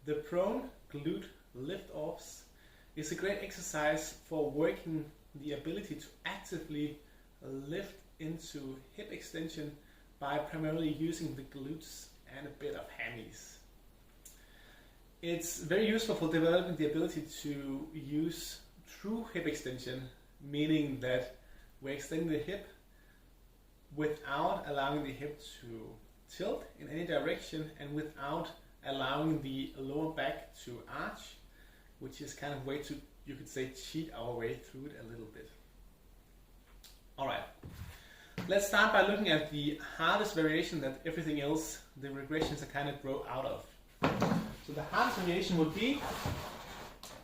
The prone glute lift-offs is a great exercise for working the ability to actively lift into hip extension by primarily using the glutes and a bit of hammies. It's very useful for developing the ability to use true hip extension, meaning that we're extending the hip without allowing the hip to tilt in any direction and without allowing the lower back to arch, which is kind of a way to, you could say, cheat our way through it a little bit. Alright, let's start by looking at the hardest variation that everything else, the regressions, are kind of grow out of. So the hardest variation would be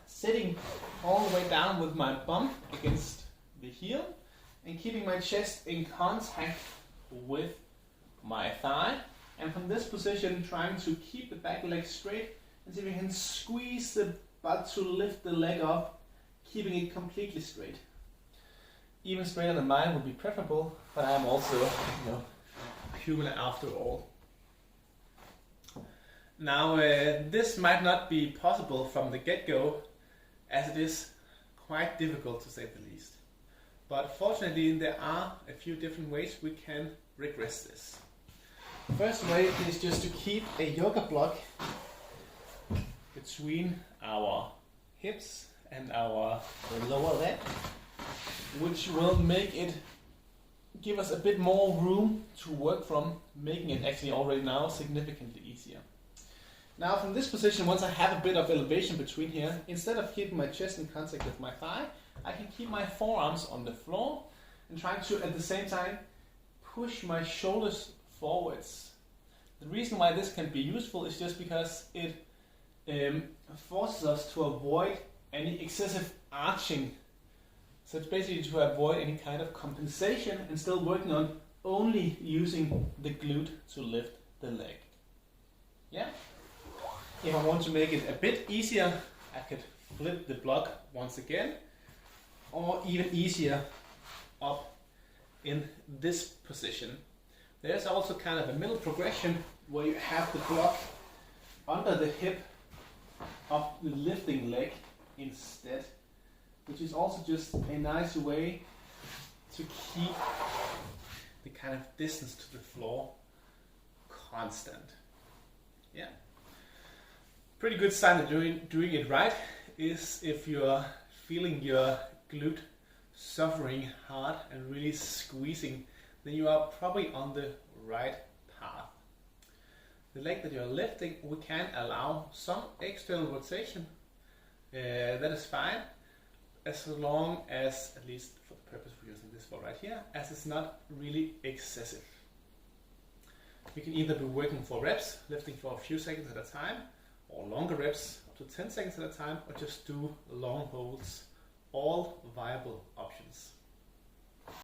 sitting all the way down with my bum against the heel and keeping my chest in contact with my thigh, and from this position trying to keep the back leg straight and see if we can squeeze the butt to lift the leg up, keeping it completely straight. Even straighter than mine would be preferable, but I'm also, human after all. Now this might not be possible from the get-go, as it is quite difficult to say the least. But fortunately there are a few different ways we can regress this. First way is just to keep a yoga block between our hips and our lower leg, which will give us a bit more room to work from, making it actually already now significantly easier. Now from this position, once I have a bit of elevation between here, instead of keeping my chest in contact with my thigh, I can keep my forearms on the floor and trying to at the same time push my shoulders forwards. The reason why this can be useful is just because it forces us to avoid any excessive arching. So it's basically to avoid any kind of compensation and still working on only using the glute to lift the leg. Yeah? If I want to make it a bit easier, I could flip the block once again, or even easier, up in this position. There's also kind of a middle progression where you have the block under the hip of the lifting leg instead, which is also just a nice way to keep the kind of distance to the floor constant. Yeah. Pretty good sign that you're doing it right is if you're feeling your glute suffering hard and really squeezing, then you are probably on the right path. The leg that you're lifting, we can allow some external rotation. That is fine, as long as, at least for the purpose we're using this for right here, as it's not really excessive. You can either be working for reps, lifting for a few seconds at a time, or longer reps, up to 10 seconds at a time, or just do long holds. All viable options.